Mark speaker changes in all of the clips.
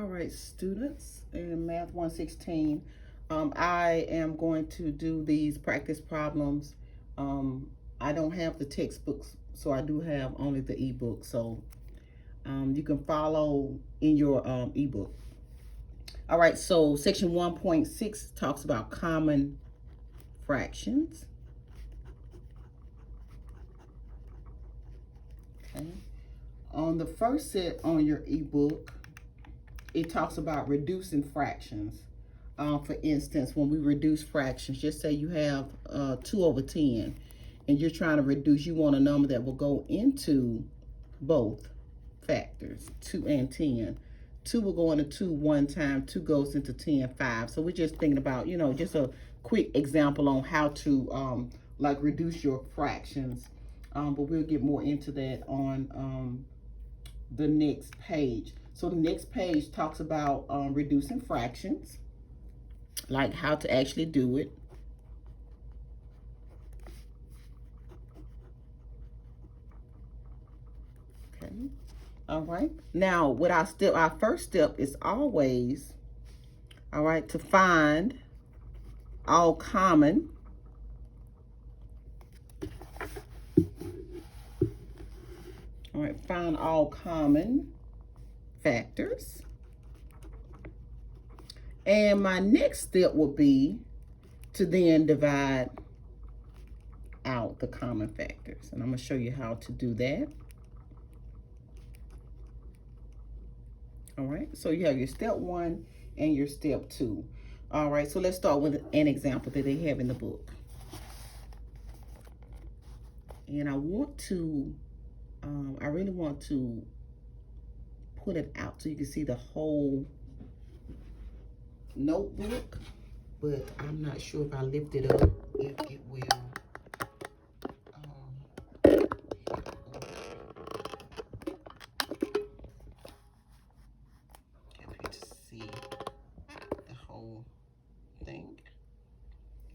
Speaker 1: All right, students, in Math 116, I am going to do these practice problems. I don't have the textbooks, so I do have only the ebook. So you can follow in your ebook. All right, so section 1.6 talks about common fractions. Okay. On the first set on your ebook, it talks about reducing fractions. For instance, when we reduce fractions, just say you have 2 over 10 and you're trying to reduce, you want a number that will go into both factors, 2 and 10. 2 will go into 2 one time, 2 goes into 10 5. So we're just thinking about, just a quick example on how to like reduce your fractions. But we'll get more into that on the next page. So the next page talks about reducing fractions, like how to actually do it. Okay. All right. Now, what our first step is always, all right, to find all common. All right, find all common factors. And my next step will be to then divide out the common factors. And I'm going to show you how to do that. All right, so you have your step 1 and your step 2. All right, so let's start with an example that they have in the book. And I want to, I really want to put it out so you can see the whole notebook, but I'm not sure if I lift it up, if it will.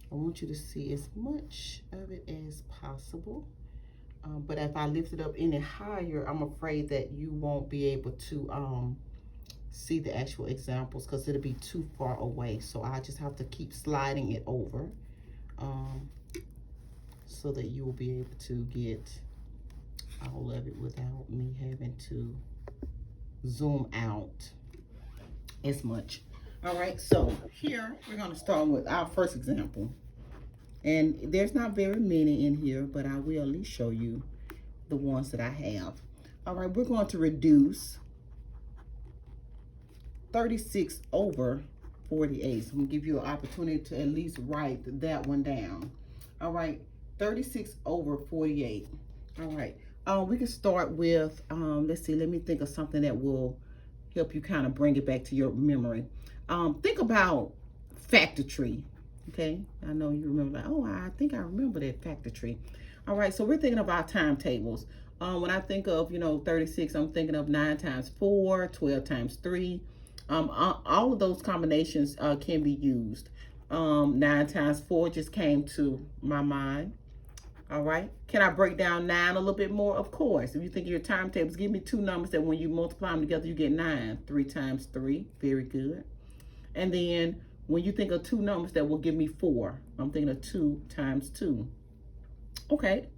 Speaker 1: I want you to see as much of it as possible. But if I lift it up any higher, I'm afraid that you won't be able to see the actual examples because it'll be too far away. So I just have to keep sliding it over so that you will be able to get all of it without me having to zoom out as much. All right, so here we're going to start with our first example. And there's not very many in here, but I will at least show you the ones that I have. All right, we're going to reduce 36 over 48. So I'm going to give you an opportunity to at least write that one down. All right, 36 over 48. All right, we can start with, let's see, let me think of something that will help you kind of bring it back to your memory. Think about factor tree. Okay, I know you remember that. Oh, I think I remember that factor tree. All right, so we're thinking of our timetables. When I think of, 36, I'm thinking of 9 times 4, 12 times 3. All of those combinations can be used. 9 times 4 just came to my mind. All right, can I break down 9 a little bit more? Of course. If you think of your timetables, give me 2 numbers that when you multiply them together, you get 9. 3 times 3, very good. And then when you think of 2 numbers that will give me 4, I'm thinking of 2 times 2. Okay,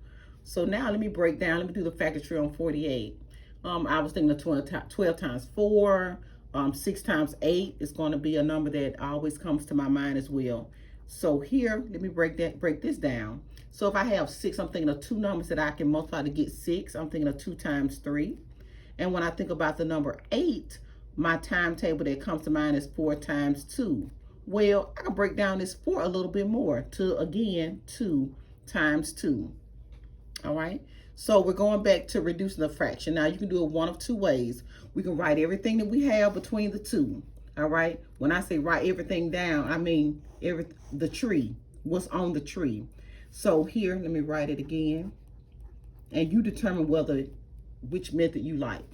Speaker 1: so now let me break down. Let me do the factor tree on 48. I was thinking of 12 times 4. 6 times 8 is going to be a number that always comes to my mind as well. So here, let me break this down. So if I have 6, I'm thinking of 2 numbers that I can multiply to get 6. I'm thinking of 2 times 3. And when I think about the number 8, my timetable that comes to mind is 4 times 2. Well, I can break down this 4 a little bit more to, again, 2 times 2. All right? So we're going back to reducing the fraction. Now, you can do it one of 2 ways. We can write everything that we have between the 2. All right? When I say write everything down, I mean the tree, what's on the tree. So here, let me write it again. And you determine which method you like.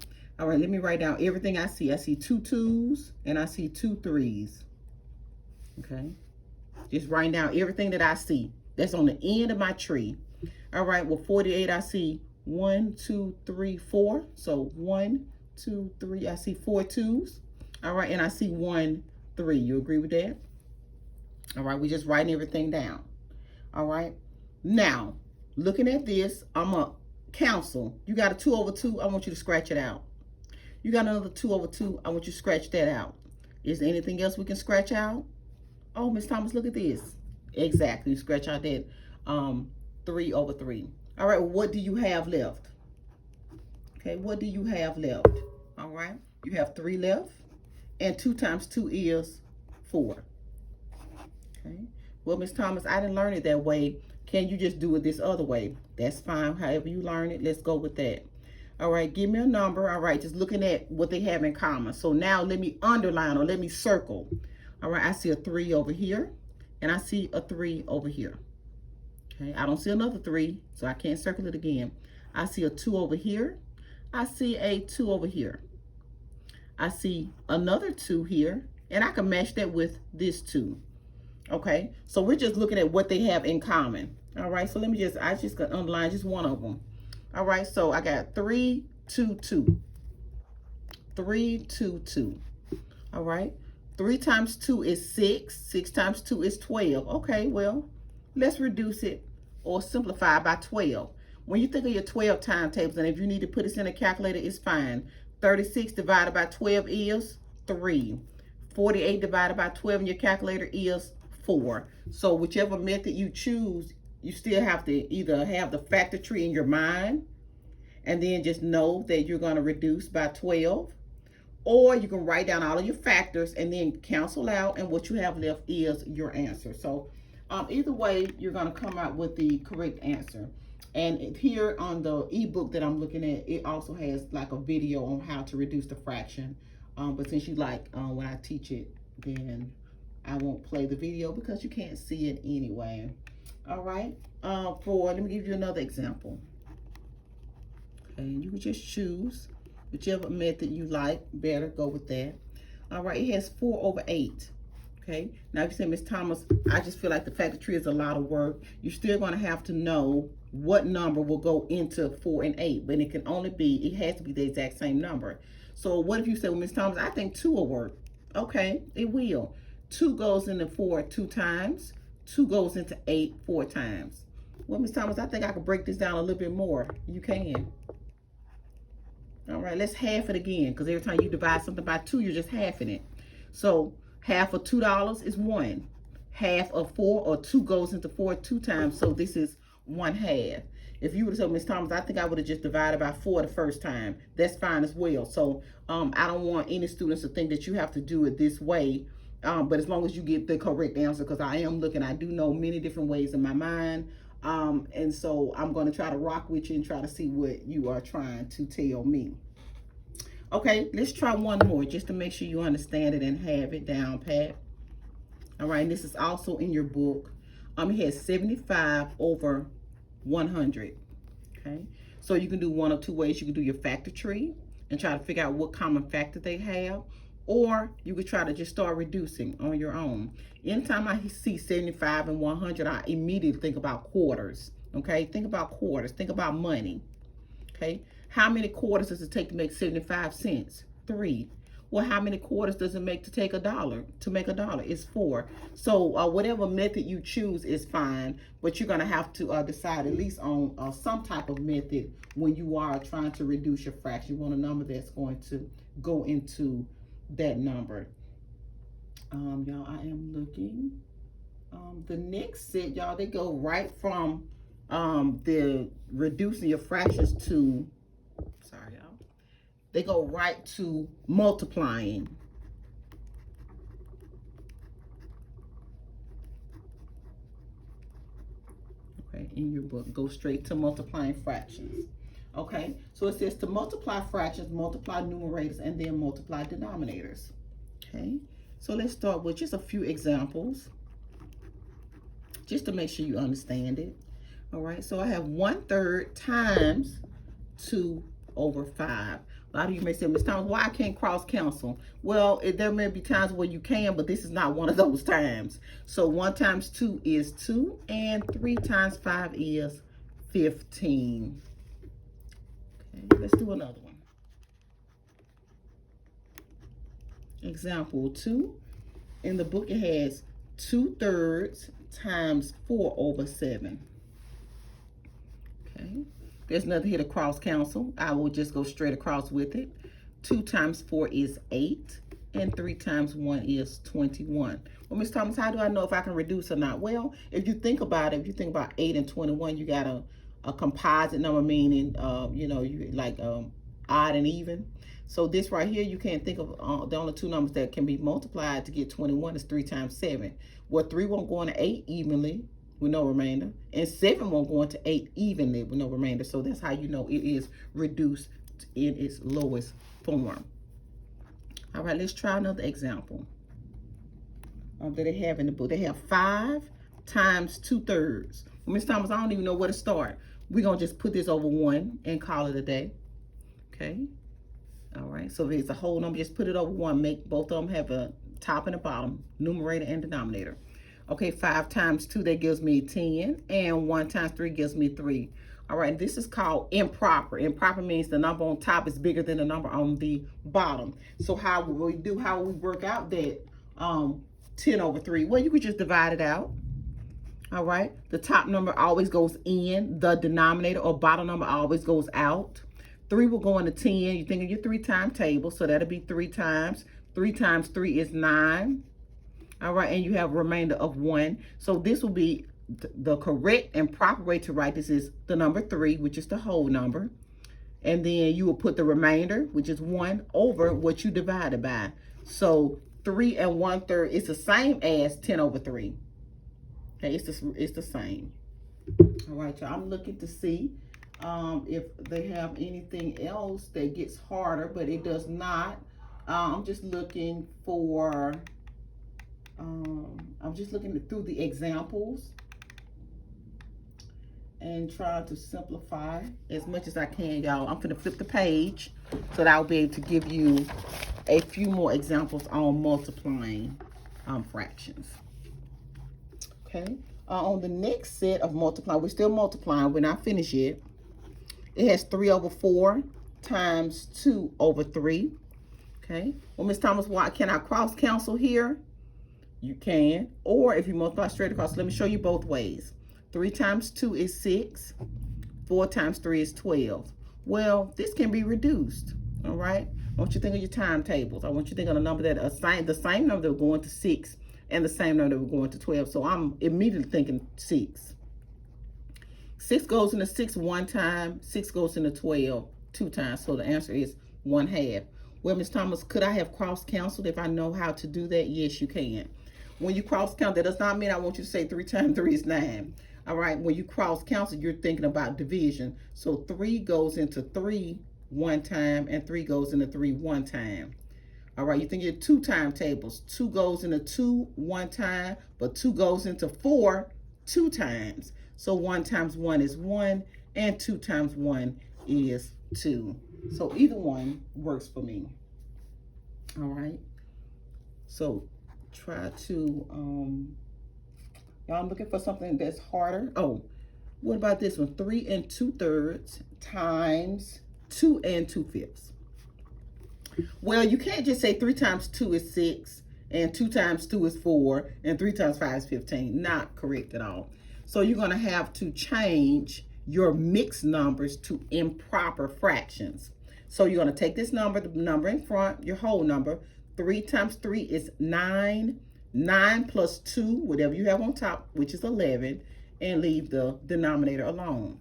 Speaker 1: All right, let me write down everything I see. I see 2 2s and I see 2 3s. Okay, just writing down everything that I see. That's on the end of my tree. All right, well, 48, I see 1, 2, 3, 4. So 1, 2, 3, I see 4 2s. All right, and I see 1, 3. You agree with that? All right, we're just writing everything down. All right. Now, looking at this, I'm going to cancel. You got a 2 over 2. I want you to scratch it out. You got another 2 over 2. I want you to scratch that out. Is there anything else we can scratch out? Oh, Miss Thomas, look at this. Exactly. Scratch out that 3 over 3. All right. What do you have left? Okay. What do you have left? All right. You have 3 left. And 2 times 2 is 4. Okay. Well, Miss Thomas, I didn't learn it that way. Can you just do it this other way? That's fine. However you learn it, let's go with that. All right, give me a number. All right, just looking at what they have in common. So now let me underline or let me circle. All right, I see a 3 over here, and I see a 3 over here. Okay, I don't see another 3, so I can't circle it again. I see a 2 over here. I see a 2 over here. I see another 2 here, and I can match that with this 2. Okay, so we're just looking at what they have in common. All right, so I just got underline just one of them. All right, so I got 3, 2, 2. 3, 2, 2. All right, 3 times 2 is 6. 6 times 2 is 12. Okay, well, let's reduce it or simplify by 12. When you think of your 12 timetables, and if you need to put this in a calculator, it's fine. 36 divided by 12 is 3. 48 divided by 12 in your calculator is 4. So whichever method you choose, you still have to either have the factor tree in your mind and then just know that you're going to reduce by 12, or you can write down all of your factors and then cancel out, and what you have left is your answer. So either way, you're going to come out with the correct answer. And here on the ebook that I'm looking at, it also has like a video on how to reduce the fraction. But since you like when I teach it, then I won't play the video because you can't see it anyway. All right. Let me give you another example. Okay, you can just choose whichever method you like better. Go with that. All right. It has 4 over 8. Okay. Now, if you say, Miss Thomas, I just feel like the factor tree is a lot of work. You're still going to have to know what number will go into 4 and 8, but it has to be the exact same number. So what if you say, well, Miss Thomas, I think 2 will work. Okay, it will. 2 goes into 4 2 times. 2 goes into 8 4 times. Well, Miss Thomas, I think I could break this down a little bit more. You can. All right, let's half it again, because every time you divide something by 2, you're just halving it. So half of $2 is 1. Half of 4 or 2 goes into 4 2 times. So this is 1/2. If you would have said, Miss Thomas, I think I would have just divided by 4 the first time. That's fine as well. So I don't want any students to think that you have to do it this way. But as long as you get the correct answer, because I do know many different ways in my mind. And so I'm going to try to rock with you and try to see what you are trying to tell me. Okay, let's try one more just to make sure you understand it and have it down pat. All right, and this is also in your book. It has 75 over 100. Okay, so you can do one of two ways. You can do your factor tree and try to figure out what common factor they have, or you could try to just start reducing on your own. Anytime I see 75 and 100, I immediately think about quarters. Okay, think about quarters. Think about money. Okay, how many quarters does it take to make 75 cents? 3. Well, how many quarters does it make to take $1? To make $1, it's 4. So whatever method you choose is fine, but you're gonna have to decide at least on some type of method when you are trying to reduce your fraction. You want a number that's going to go into that number. Y'all, I am looking. The next set, y'all, they go right from the reducing your fractions to, sorry, y'all. They go right to multiplying. Okay, in your book, go straight to multiplying fractions. Okay, so it says to multiply fractions, multiply numerators, and then multiply denominators. Okay, so let's start with just a few examples, just to make sure you understand it. All right, so I have 1/3 times 2 over 5. A lot of you may say, Ms. Thomas, why I can't cross cancel? Well, there may be times where you can, but this is not one of those times. So 1 times 2 is 2, and 3 times 5 is 15. Okay, let's do another one. Example 2. In the book, it has 2/3 times 4/7. Okay. There's nothing here to cross cancel. I will just go straight across with it. 2 times 4 is 8. And 3 times 1 is 21. Well, Ms. Thomas, how do I know if I can reduce or not? Well, if you think about it, if you think about 8 and 21, you got a composite number, meaning, you know, you like odd and even. So this right here, you can't think of the only two numbers that can be multiplied to get 21 is 3 times 7. Well, 3 won't go into 8 evenly with no remainder, and 7 won't go into 8 evenly with no remainder. So that's how you know it is reduced in its lowest form. All right, let's try another example that they have in the book. They have 5 times 2/3. Well, Ms. Thomas, I don't even know where to start. We're going to just put this over 1 and call it a day. Okay. All right. So if it's a whole number, just put it over 1. Make both of them have a top and a bottom, numerator and denominator. Okay, 5 times 2, that gives me 10. And 1 times 3 gives me 3. All right, this is called improper. Improper means the number on top is bigger than the number on the bottom. So how will we work out that 10/3? Well, you could just divide it out. All right, the top number always goes in the denominator, or bottom number always goes out. 3 will go into 10. You think of your 3-time table, so that'll be 3 times. 3 times 3 is 9. All right, and you have a remainder of 1. So this will be the correct and proper way to write this is the number 3, which is the whole number. And then you will put the remainder, which is 1, over what you divided by. So 3 and 1/3 is the same as 10/3. Okay, it's the same. All right, y'all. I'm looking to see if they have anything else that gets harder, but it does not. I'm just looking for. I'm just looking through the examples and trying to simplify as much as I can, y'all. I'm going to flip the page so that I'll be able to give you a few more examples on multiplying fractions. Okay. On the next set of multiplying, we're still multiplying. We're not finished yet. It has 3/4 times 2/3. Okay. Well, Ms. Thomas, why can I cross cancel here? You can. Or if you multiply straight across, let me show you both ways. 3 times 2 is 6. 4 times 3 is 12. Well, this can be reduced. All right. I want you to think of your timetables. I want you to think of a number that the same number that will go into 6 and the same number that will go into 12. So I'm immediately thinking 6. 6 goes into 6 one time. 6 goes into 12 2 times. So the answer is 1/2. Well, Ms. Thomas, could I have cross-canceled if I know how to do that? Yes, you can. When you cross-count, that does not mean I want you to say 3 times 3 is 9. All right, when you cross-cancel, you're thinking about division. So 3 goes into 3 one time, and 3 goes into 3 one time. All right, you think your 2 timetables. 2 goes into 2 one time, but 2 goes into 4 2 times. So 1 times 1 is 1, and 2 times 1 is 2. So either one works for me. All right. So try to, y'all, I'm looking for something that's harder. Oh, what about this one? 3 2/3 times 2 2/5. Well, you can't just say 3 times 2 is 6, and 2 times 2 is 4, and 3 times 5 is 15. Not correct at all. So you're going to have to change your mixed numbers to improper fractions. So you're going to take this number, the number in front, your whole number. 3 times 3 is 9. 9 plus 2, whatever you have on top, which is 11, and leave the denominator alone.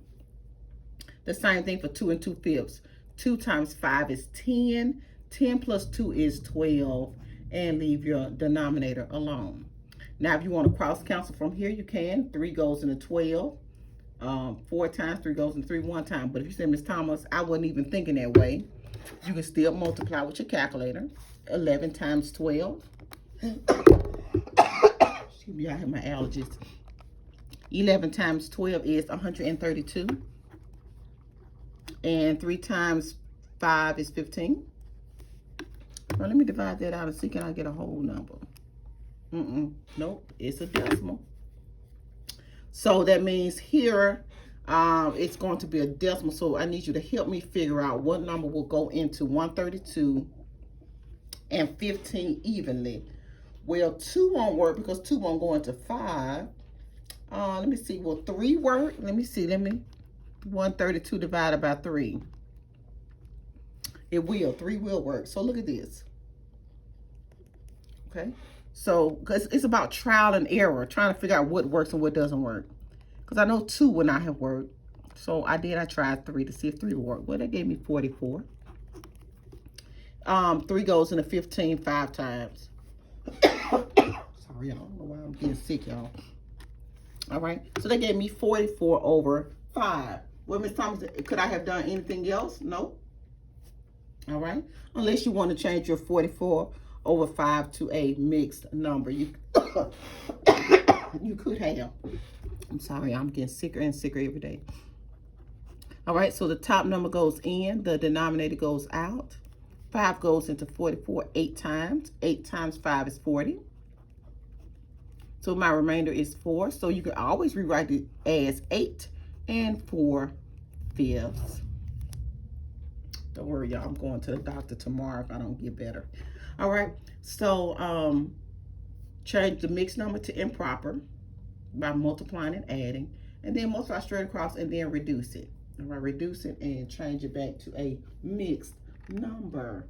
Speaker 1: The same thing for 2 2/5. 2 times 5 is 10. 10 plus 2 is 12, and leave your denominator alone. Now, if you want to cross cancel from here, you can. 3 goes into 12. 4 times 3 goes into 3 one time. But if you say, Ms. Thomas, I wasn't even thinking that way, you can still multiply with your calculator. 11 times 12. Excuse me, I have my allergies. 11 times 12 is 132. And 3 times 5 is 15. Well, let me divide that out and see, can I get a whole number? Nope, it's a decimal. So that means here, it's going to be a decimal. So I need you to help me figure out what number will go into 132 and 15 evenly. Well, 2 won't work because 2 won't go into 5. Let me see. Will 3 work? Let me see. 132 divided by 3. It will. 3 will work. So look at this. Okay. So, because it's about trial and error, trying to figure out what works and what doesn't work. Because I know 2 would not have worked. So I tried 3 to see if 3 would work. Well, that gave me 44. 3 goes into 15 5 times. Sorry, y'all. I don't know why I'm getting sick, y'all. All right. So they gave me 44 over 5. Well, Miss Thomas, could I have done anything else? No. All right. Unless you want to change your 44 over 5 to a mixed number. You could have. I'm sorry. I'm getting sicker and sicker every day. All right. So the top number goes in. The denominator goes out. 5 goes into 44 8 times. 8 times 5 is 40. So my remainder is 4. So you can always rewrite it as 8 and 4/5. Don't worry, y'all. I'm going to the doctor tomorrow if I don't get better. All right. So change the mixed number to improper by multiplying and adding. And then multiply straight across and then reduce it. All right. Reduce it and change it back to a mixed number.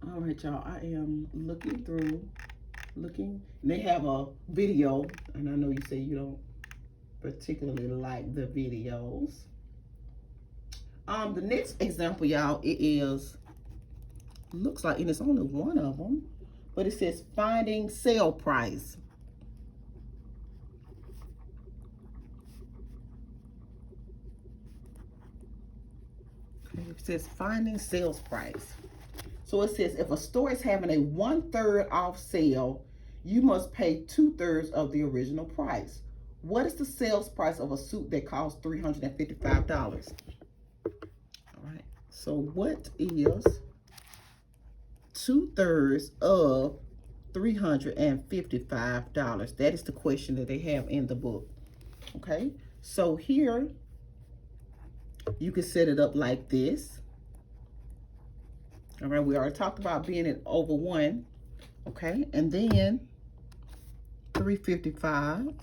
Speaker 1: All right, y'all. I am looking through. And they have a video, and I know you say you don't particularly like the videos. The next example, y'all, it is, looks like, and it's only one of them, but it says finding sale price. Okay, it says finding sales price. So it says if a store is having a 1/3 off sale, you must pay 2/3 of the original price. What is the sales price of a suit that costs $355? All right. So what is 2/3 of $355? That is the question that they have in the book. Okay. So here you can set it up like this. All right. We already talked about being it over 1. Okay. And then 355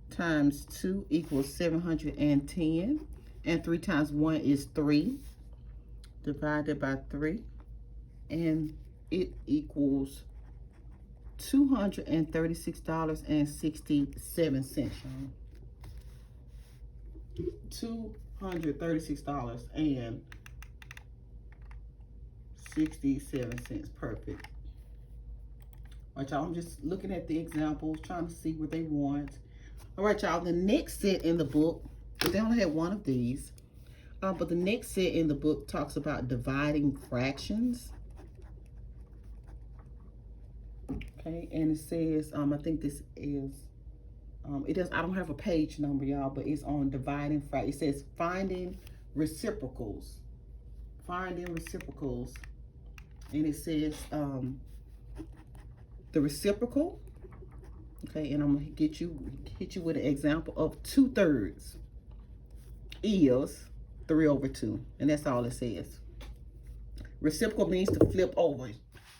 Speaker 1: times 2 equals 710. And 3 times 1 is 3. Divided by 3. And it equals $236.67, y'all. $236.67. Perfect. All right, y'all, I'm just looking at the examples, trying to see what they want. All right, y'all, the next set in the book, but they only had one of these, but the next set in the book talks about dividing fractions. Okay, and it says, I think this is, I don't have a page number, y'all, but it's on dividing fractions. It says finding reciprocals. Finding reciprocals. And it says, the reciprocal, okay, and I'm gonna hit you with an example of 2/3 is 3/2, and that's all it says. Reciprocal means to flip over.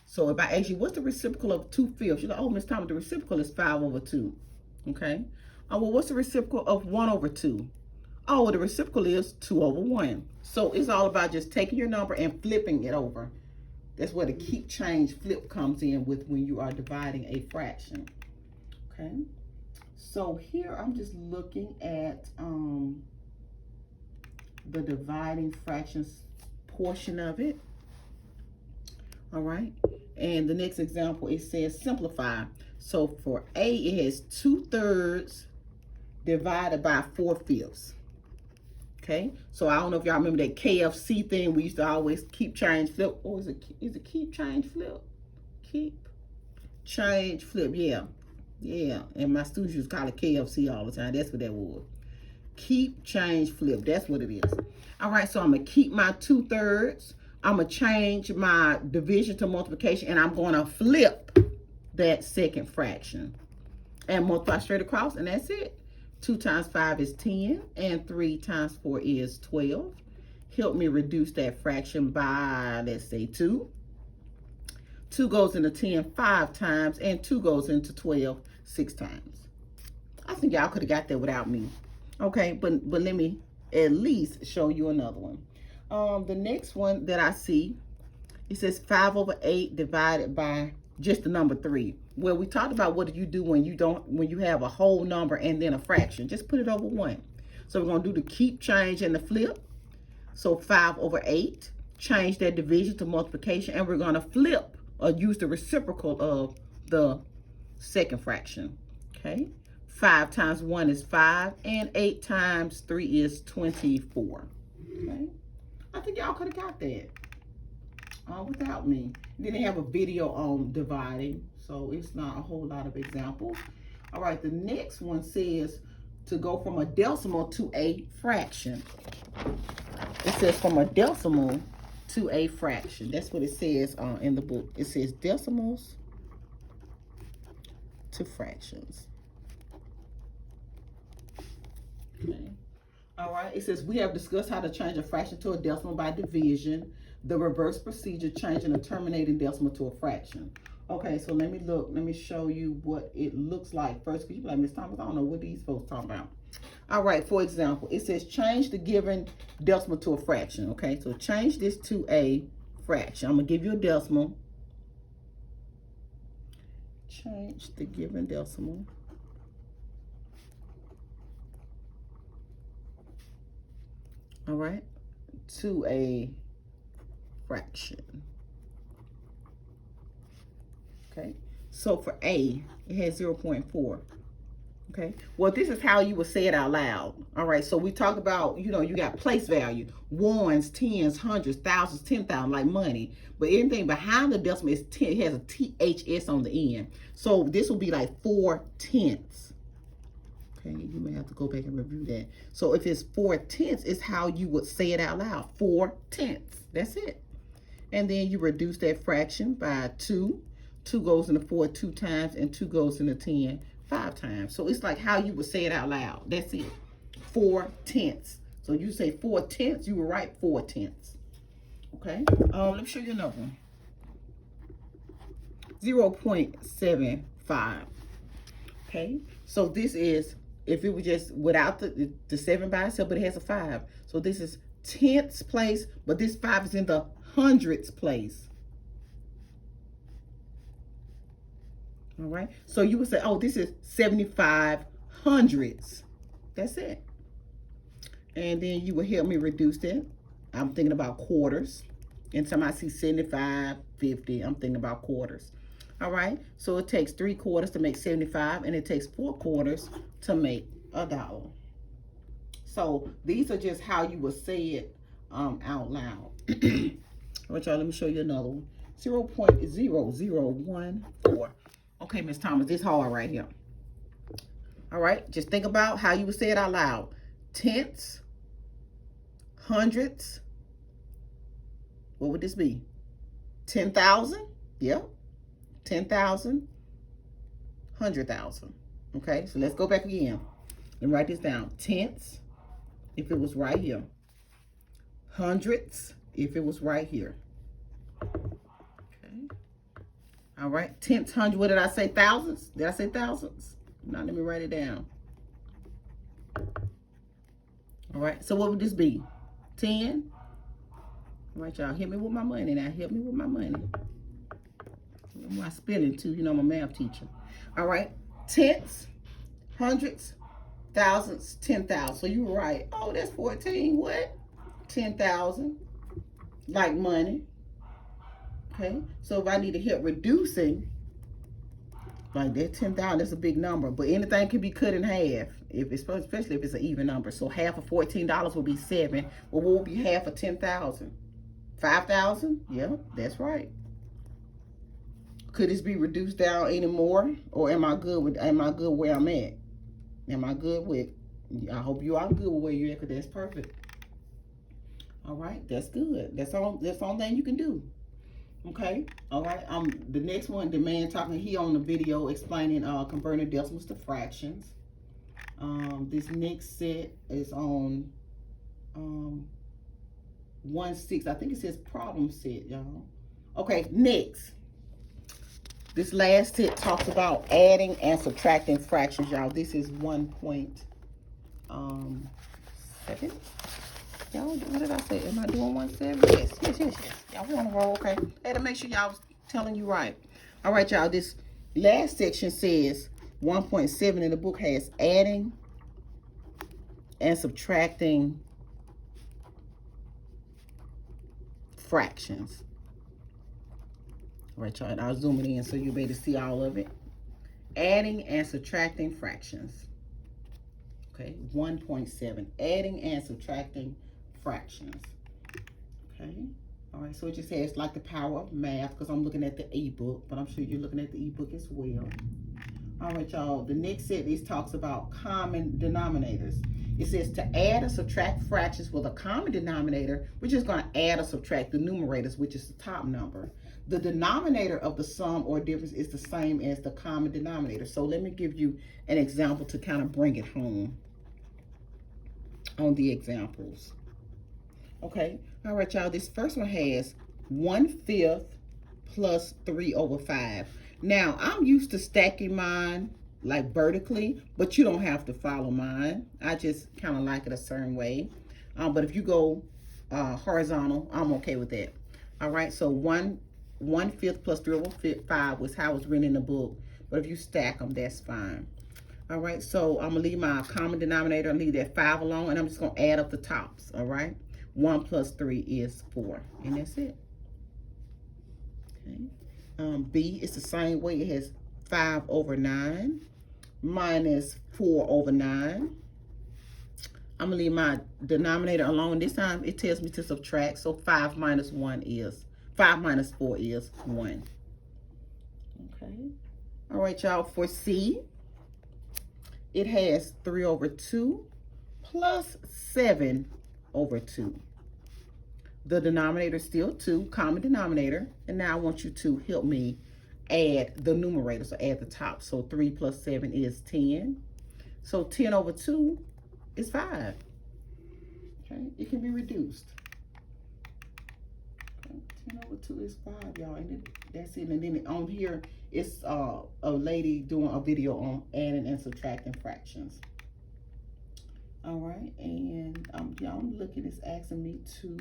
Speaker 1: So if I ask you, what's the reciprocal of 2/5? You're like, oh, Miss Thomas, the reciprocal is 5/2. Okay. Oh, well, what's the reciprocal of 1/2? Oh, the reciprocal is 2/1. So it's all about just taking your number and flipping it over. That's where the keep change flip comes in with when you are dividing a fraction. Okay. So here I'm just looking at the dividing fractions portion of it. All right. And the next example, it says simplify. So for A, it has 2/3 divided by 4/5. Okay, so I don't know if y'all remember that KFC thing. We used to always keep change flip. Or is it keep change flip? Keep change flip. Yeah. And my students used to call it KFC all the time. That's what that was. Keep change flip. That's what it is. All right, so I'm gonna keep my 2/3. I'm gonna change my division to multiplication, and I'm gonna flip that second fraction and multiply straight across, and that's it. 2 times 5 is 10, and 3 times 4 is 12. Help me reduce that fraction by, let's say, 2. 2 goes into 10 5 times, and 2 goes into 12 6 times. I think y'all could have got there without me. Okay, but let me at least show you another one. The next one that I see, it says 5 over 8 divided by just the number 3. Well, we talked about what do you do when you have a whole number and then a fraction. Just put it over 1. So we're going to do the keep, change, and the flip. So 5 over 8, change that division to multiplication, and we're going to flip or use the reciprocal of the second fraction. Okay, 5 times 1 is 5, and 8 times 3 is 24. Okay, I think y'all could have got that without me. Then they have a video on dividing, so it's not a whole lot of examples. All right, the next one says to go from a decimal to a fraction. It says from a decimal to a fraction. That's what it says in the book. It says decimals to fractions. Okay. All right. It says we have discussed how to change a fraction to a decimal by division. The reverse procedure, changing a terminating decimal to a fraction. Okay, so let me look. Let me show you what it looks like first. Because you be like, Miss Thomas, I don't know what these folks talking about. All right, for example, it says change the given decimal to a fraction. Okay, so change this to a fraction. I'm going to give you a decimal. Change the given decimal all right, to a fraction. Okay, so for A, it has 0.4. Okay, well, this is how you would say it out loud. All right, so we talk about, you know, you got place value, ones, tens, hundreds, thousands, 10,000, like money. But anything behind the decimal is 10, it has a THS on the end. So this will be like 4/10. Okay, you may have to go back and review that. So if it's 4/10, it's how you would say it out loud. 4/10. That's it. And then you reduce that fraction by 2. 2 goes into 4 2 times, and 2 goes into 10 5 times. So it's like how you would say it out loud. That's it. 4/10. So you say 4/10, you will write 4/10. Okay. Let me show you another one. 0.75. Okay. So this is, if it was just without the 7 by itself, but it has a 5. So this is tenths place, but this 5 is in the hundredths place. All right. So you would say, oh, this is 75 hundredths. That's it. And then you would help me reduce that. I'm thinking about quarters. Anytime I see 75, 50, I'm thinking about quarters. All right. So it takes 3 quarters to make 75, and it takes 4 quarters to make $1. So these are just how you would say it out loud. All right, y'all, let me show you another one. 0.0014. Okay, Miss Thomas, this hard right here. All right, just think about how you would say it out loud. Tenths, hundredths. What would this be? 10,000? Yep. 10,000, 100,000. Okay, so let's go back again and write this down. Tenths, if it was right here. Hundredths, if it was right here. Okay. All right, tenths, hundred. What did I say? Thousands? Did I say thousands? Now let me write it down. All right, so what would this be? 10. All right, y'all, hit me with my money now. Help me with my money. My spelling too, you know, I'm a math teacher. All right, tenths, hundreds, thousands, 10,000. So you were right. Oh, that's 14. What? 10,000. Like money. Okay. So if I need to help reducing, like that 10,000, that's a big number. But anything can be cut in half, especially if it's an even number. So half of $14 will be 7. Well, what will be half of 10,000? 5,000? Yeah, that's right. Could this be reduced down anymore, or am I good where I'm at? Am I good with? I hope you are good with where you're at, because that's perfect. All right, that's good. That's all. That's the only thing you can do. Okay. All right. The next one, the man talking. He on the video explaining converting decimals to fractions. This next set is on 1/6. I think it says problem set, y'all. Okay. Next. This last tip talks about adding and subtracting fractions, y'all. This is 1.7. Y'all, what did I say? Am I doing 1.7? Yes. Y'all want to roll, okay? Had to make sure y'all was telling you right. All right, y'all. This last section says 1.7 in the book has adding and subtracting fractions. All right, y'all. I'll zoom it in so you'll be able to see all of it. Adding and subtracting fractions. Okay, 1.7. Adding and subtracting fractions. Okay. All right, so it just says like the power of math, because I'm looking at the ebook, but I'm sure you're looking at the ebook as well. All right, y'all. The next set is talks about common denominators. It says to add or subtract fractions with a common denominator, we're just going to add or subtract the numerators, which is the top number. The denominator of the sum or difference is the same as the common denominator. So let me give you an example to kind of bring it home on the examples. Okay. All right, y'all. This first one has 1/5 plus 3/5. Now, I'm used to stacking mine like vertically, but you don't have to follow mine. I just kind of like it a certain way. But if you go horizontal, I'm okay with that. All right, so 1/5 plus 3/5 was how it's written in the book. But if you stack them, that's fine. All right, so I'm going to leave my common denominator and leave that 5 alone, and I'm just going to add up the tops, all right? 1 plus 3 is 4, and that's it. Okay. B is the same way. It has 5/9 minus 4/9. I'm going to leave my denominator alone. This time it tells me to subtract, so 5 minus 4 is 1. Okay. All right, y'all, for C, it has 3/2 plus 7/2. The denominator is still 2, common denominator. And now I want you to help me add the numerator, so add the top. So 3 plus 7 is 10. So 10/2 is 5. Okay, it can be reduced. Okay, 10/2 is 5, y'all. And that's it. And then on here, it's a lady doing a video on adding and subtracting fractions. All right, and y'all, I'm looking, it's asking me to,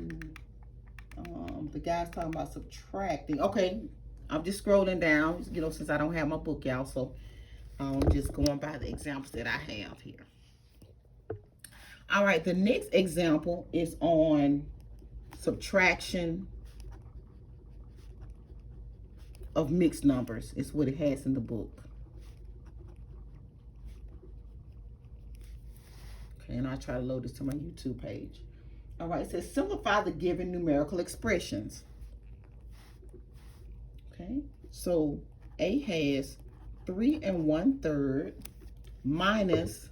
Speaker 1: the guy's talking about subtracting. Okay, I'm just scrolling down, you know, since I don't have my book, y'all, so I'm just going by the examples that I have here. All right, the next example is on subtraction of mixed numbers. It's what it has in the book. Okay, and I'll try to load this to my YouTube page. All right, it says simplify the given numerical expressions. Okay, so A has 3 1/3 minus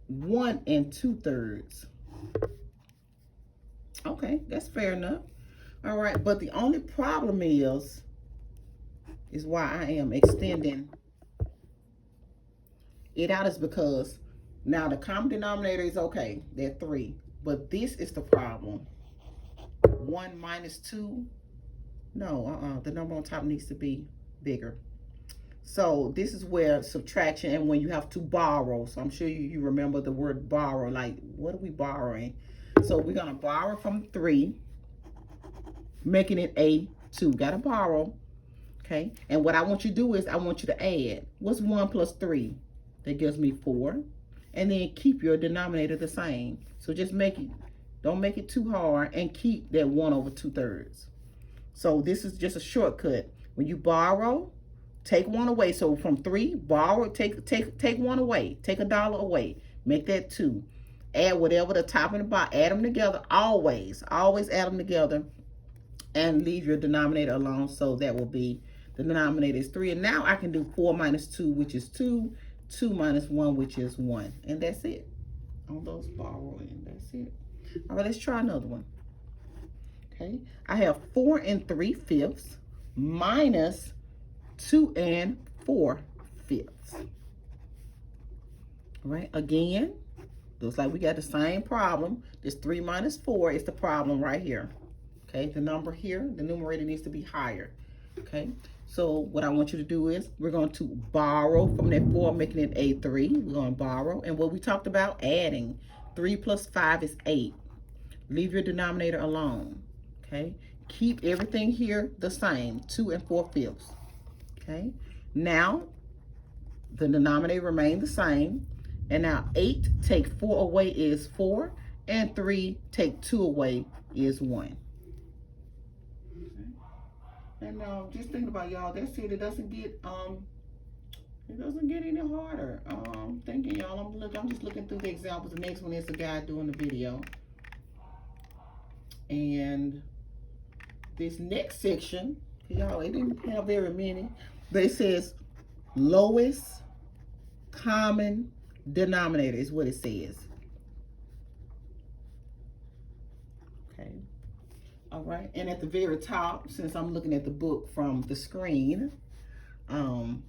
Speaker 1: 1 2/3. Okay, that's fair enough. All right, but the only problem is why I am extending it out is because now the common denominator is okay, they're 3, but this is the problem. 1 minus 2, no, the number on top needs to be bigger. So this is where subtraction and when you have to borrow. So I'm sure you remember the word borrow, like what are we borrowing? So we're gonna borrow from 3, making it a 2, gotta borrow. Okay, and what I want you to do is I want you to add. What's 1 plus 3? That gives me 4. And then keep your denominator the same. So just don't make it too hard, and keep that 1/2. So this is just a shortcut. When you borrow, take 1 away. So from 3, borrow, take 1 away. Take $1 away. Make that 2. Add whatever the top and the bottom. Add them together. Always add them together. And leave your denominator alone. So that will be, the denominator is 3. And now I can do 4 minus 2, which is 2. 2 minus 1, which is 1. And that's it. On those borrowing, that's it. All right, let's try another one. Okay, I have 4 3/5 minus 2 4/5. All right, again, looks like we got the same problem. This 3 minus 4 is the problem right here. Okay, the number here, the numerator needs to be higher. Okay, so what I want you to do is we're going to borrow from that 4, making it a 3. We're going to borrow. And what we talked about, adding. 3 plus 5 is 8. Leave your denominator alone. Okay, keep everything here the same, 2 and 4/5. Okay, now the denominator remain the same. And now 8 take 4 away is 4. And 3 take 2 away is 1. And just thinking about y'all, that's it. It doesn't get any harder. Thinking y'all, I'm just looking through the examples. The next one is the guy doing the video. And this next section, y'all, it didn't have very many, but it says lowest common denominator is what it says. Okay. All right. And at the very top, since I'm looking at the book from the screen, it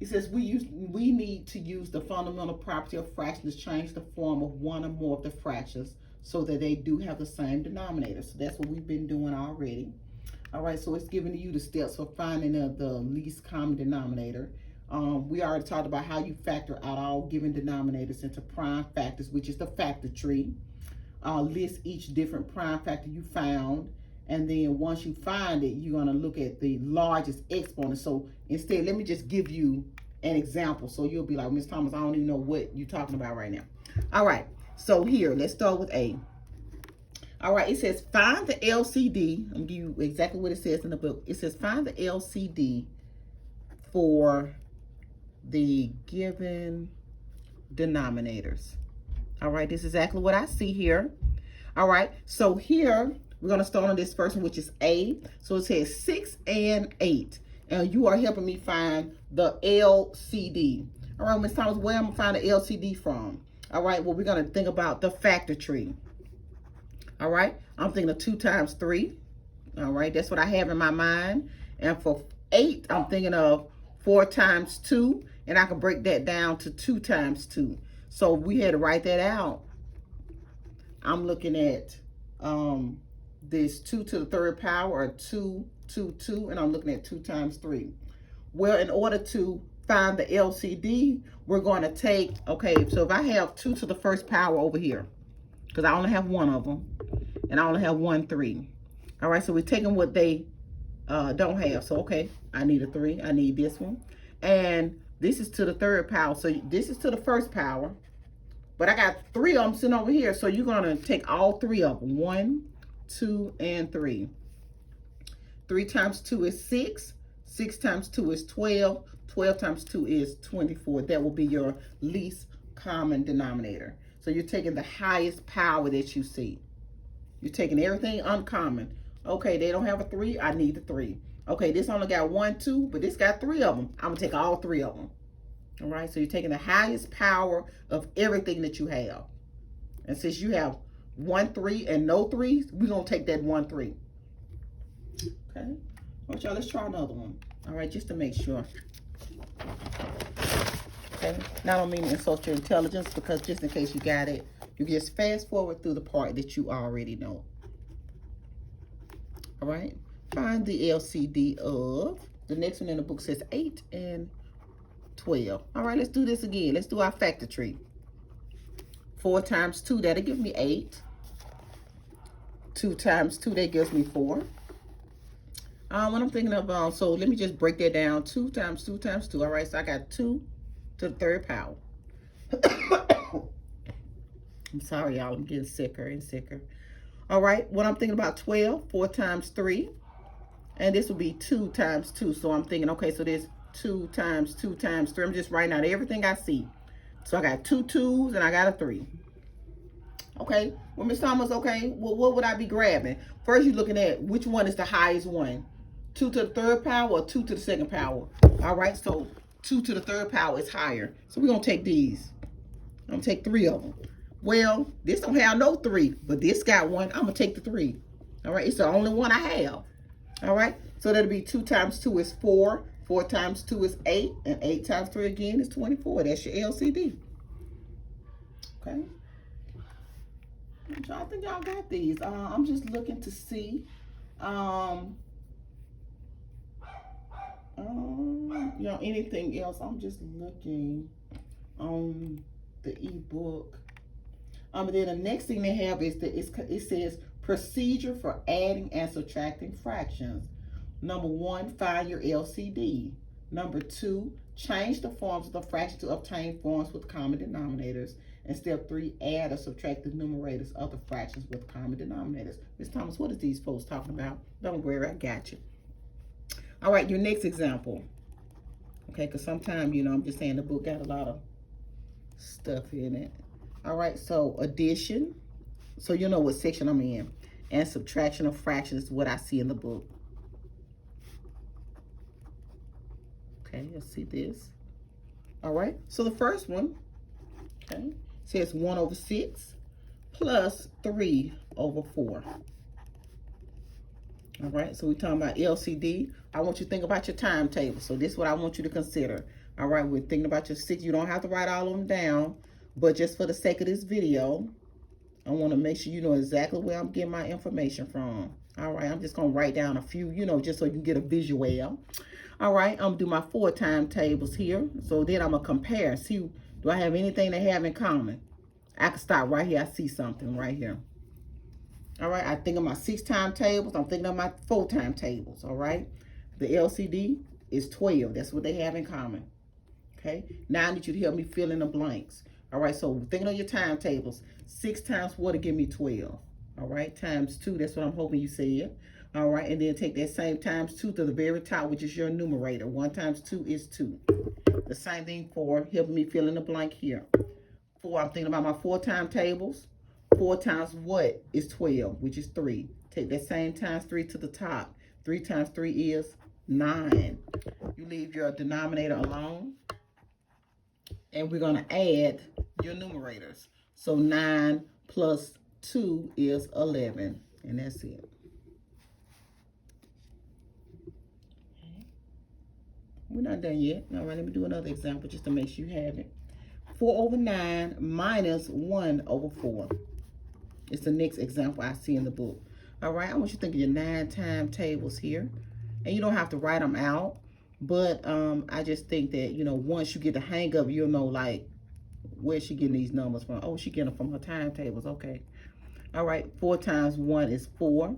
Speaker 1: says we need to use the fundamental property of fractions to change the form of one or more of the fractions so that they do have the same denominator. So that's what we've been doing already. All right, so it's giving you the steps for finding the least common denominator. We already talked about how you factor out all given denominators into prime factors, which is the factor tree. List each different prime factor you found, and then once you find it, you're going to look at the largest exponent. So instead, let me just give you an example so you'll be like, Ms. Thomas, I don't even know what you're talking about right now. All right, so here, let's start with A. All right, it says find the LCD. I'm going to give you exactly what it says in the book. It says find the LCD for the given denominators. All right, this is exactly what I see here. All right, so here we're going to start on this first one, which is A. So it says 6 and 8. And you are helping me find the LCD. All right, Ms. Thomas, where am I going to find the LCD from? All right, well, we're going to think about the factor tree. All right, I'm thinking of 2 times 3. All right, that's what I have in my mind. And for 8, I'm thinking of 4 times 2. And I can break that down to 2 times 2. So we had to write that out. I'm looking at this 2 to the 3rd power, or 2, 2, 2, and I'm looking at 2 times 3. Well, in order to find the LCD, we're going to take, okay, so if I have 2 to the 1st power over here, because I only have one of them, and I only have 1 3. All right, so we're taking what they don't have. So, okay, I need a 3. I need this one. And this is to the 3rd power. So this is to the 1st power. But I got 3 of them sitting over here. So you're going to take all 3 of them. 1, 2, and 3. 3 times 2 is 6. 6 times 2 is 12. 12 times 2 is 24. That will be your least common denominator. So you're taking the highest power that you see. You're taking everything uncommon. Okay, they don't have a 3. I need a 3. Okay, this only got 1, 2, but this got 3 of them. I'm going to take all 3 of them. All right, so you're taking the highest power of everything that you have. And since you have 1 3 and no 3s, we're going to take that 1 3. Okay, well, y'all, let's try another one. All right, just to make sure. Okay, now I don't mean to insult your intelligence, because just in case you got it, you just fast forward through the part that you already know. All right, find the LCD of, the next one in the book says 8 and 12. All right, let's do this again. Let's do our factor tree. 4 times 2, that'll give me 8. 2 times 2, that gives me 4. What I'm thinking of, so let me just break that down. 2 times 2 times 2. All right, so I got 2 to the 3rd power. I'm sorry, y'all. I'm getting sicker and sicker. All right, what I'm thinking about, 12. 4 times 3. And this will be 2 times 2. So I'm thinking, okay, so there's 2 times 2 times 3. I'm just writing out everything I see. So I got 2 2s and I got a 3. Okay, well, Ms. Thomas, okay, well, what would I be grabbing? First, you're looking at which one is the highest one. 2 to the 3rd power or 2 to the 2nd power? All right, so 2 to the 3rd power is higher. So we're going to take these. I'm going to take 3 of them. Well, this don't have no 3, but this got 1. I'm going to take the 3. All right, it's the only one I have. All right, so that'll be 2 times 2 is 4. 4 times 2 is 8. And 8 times 3 again is 24. That's your LCD. Okay. I think y'all got these. I'm just looking to see. You know, anything else? I'm just looking on the ebook. Then the next thing they have is it says procedure for adding and subtracting fractions. Number 1, find your LCD. Number 2, change the forms of the fraction to obtain forms with common denominators. And step 3, add or subtract the numerators of the fractions with common denominators. Ms. Thomas, what is these folks talking about? Don't worry, I got you. All right, your next example. Okay, because sometimes, you know, I'm just saying the book got a lot of stuff in it. All right, so addition. So you know what section I'm in. And subtraction of fractions is what I see in the book. Okay, let's see this. All right, so the first one, okay, says 1 over 6 plus 3 over 4. All right, so we're talking about LCD. I want you to think about your timetable. So this is what I want you to consider. All right, we're thinking about your 6. You don't have to write all of them down, but just for the sake of this video, I want to make sure you know exactly where I'm getting my information from. All right, I'm just going to write down a few, you know, just so you can get a visual. All right, I'm going to do my 4 timetables here. So then I'm going to compare. See, do I have anything they have in common? I can start right here. I see something right here. All right, I think of my 6 timetables. I'm thinking of my 4 timetables. All right, the LCD is 12. That's what they have in common. Okay, now I need you to help me fill in the blanks. All right, so thinking of your timetables. 6 times 4 to give me 12. All right, times 2. That's what I'm hoping you said. All right, and then take that same times 2 to the very top, which is your numerator. 1 times 2 is 2. The same thing for helping me fill in the blank here. 4, I'm thinking about my 4 timetables. 4 times what is 12, which is 3. Take that same times 3 to the top. 3 times 3 is 9. You leave your denominator alone. And we're going to add your numerators. So 9 plus 2 is 11. And that's it. We're not done yet. All right, let me do another example just to make sure you have it. 4 over 9 minus 1 over 4. It's the next example I see in the book. All right, I want you to think of your 9 timetables here. And you don't have to write them out. But I just think that, you know, once you get the hang of it, you'll know, like, where's she getting these numbers from? Oh, she getting them from her timetables. Okay. All right, 4 times 1 is 4.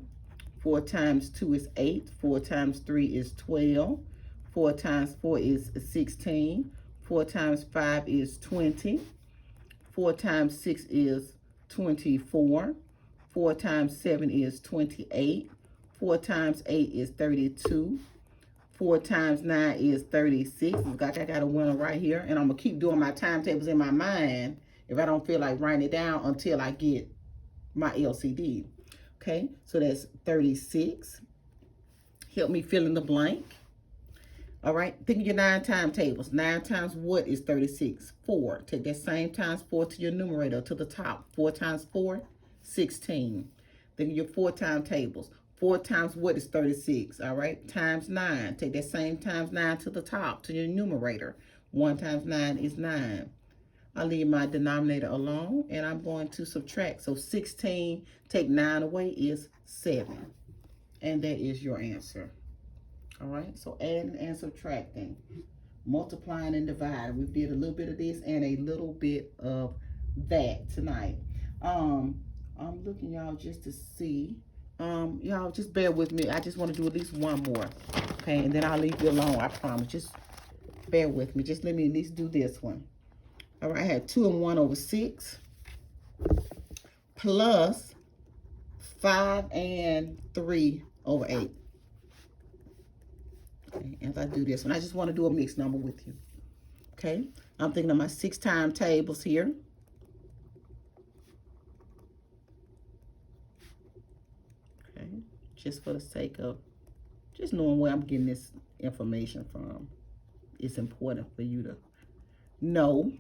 Speaker 1: 4 times 2 is 8. 4 times 3 is 12. 4 times 4 is 16. 4 times 5 is 20. 4 times 6 is 24. 4 times 7 is 28. 4 times 8 is 32. 4 times 9 is 36. I got a winner right here. And I'm going to keep doing my timetables in my mind if I don't feel like writing it down until I get my LCD. Okay, so that's 36. Help me fill in the blank. All right, think of your 9 timetables. 9 times what is 36? 4. Take that same times 4 to your numerator to the top. 4 times 4, 16. Think of your 4 timetables. 4 times what is 36? All right, times 9. Take that same times 9 to the top to your numerator. 1 times 9 is 9. I'll leave my denominator alone and I'm going to subtract. So 16, take 9 away is 7. And that is your answer. All right, so adding and subtracting, multiplying and dividing. We did a little bit of this and a little bit of that tonight. I'm looking, y'all, just to see. Y'all just bear with me. I just want to do at least one more. Okay, and then I'll leave you alone, I promise. Just bear with me. Just let me at least do this one. All right, I had 2 and 1 over 6 plus 5 and 3 over 8. Okay, as I do this one, I just want to do a mixed number with you. Okay, I'm thinking of my 6 timetables here. Okay, just for the sake of just knowing where I'm getting this information from. It's important for you to know.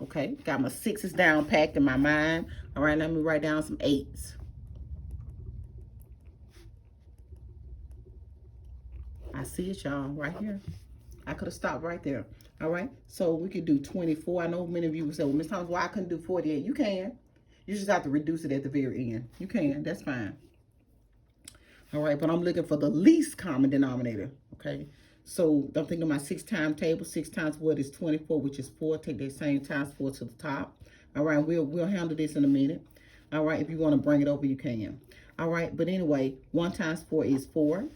Speaker 1: Okay, got my 6s down packed in my mind. All right, let me write down some 8s. I see it, y'all, right here. I could have stopped right there. All right, so we could do 24. I know many of you would say, well, Ms. Thomas, why I couldn't do 48? You can. You just have to reduce it at the very end. You can. That's fine. All right, but I'm looking for the least common denominator. Okay, so I'm thinking my 6 times table. 6 times what is 24, which is 4. Take that same times 4 to the top. All right, we'll handle this in a minute. All right, if you want to bring it over, you can. All right, but anyway, 1 times 4 is 4.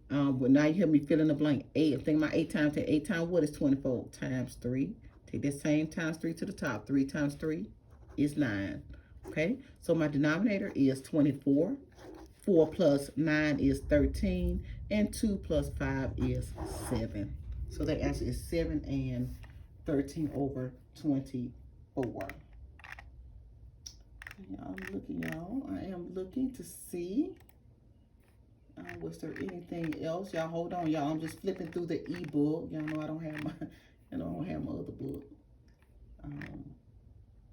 Speaker 1: But now you hear me fill in the blank. 8. I'm thinking my 8 times 10. 8 times what is 24? Times 3. Take that same times 3 to the top. 3 times 3 is 9. Okay, so my denominator is 24. 4 plus 9 is 13. And 2 plus 5 is 7. So the answer is 7 and 13 over 24. I'm looking, y'all. I am looking to see. Was there anything else? Y'all hold on, y'all. I'm just flipping through the ebook. Y'all know I don't have my, other book.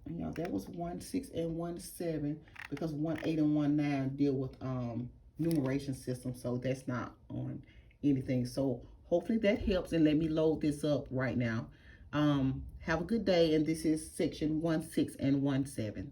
Speaker 1: And y'all, that was 1, 6, and 1, 7 because 1, 8, and 1, 9 deal with numeration system. So that's not on anything. So hopefully that helps, and let me load this up right now. Have a good day, and this is section 1, 6, and 1, 7.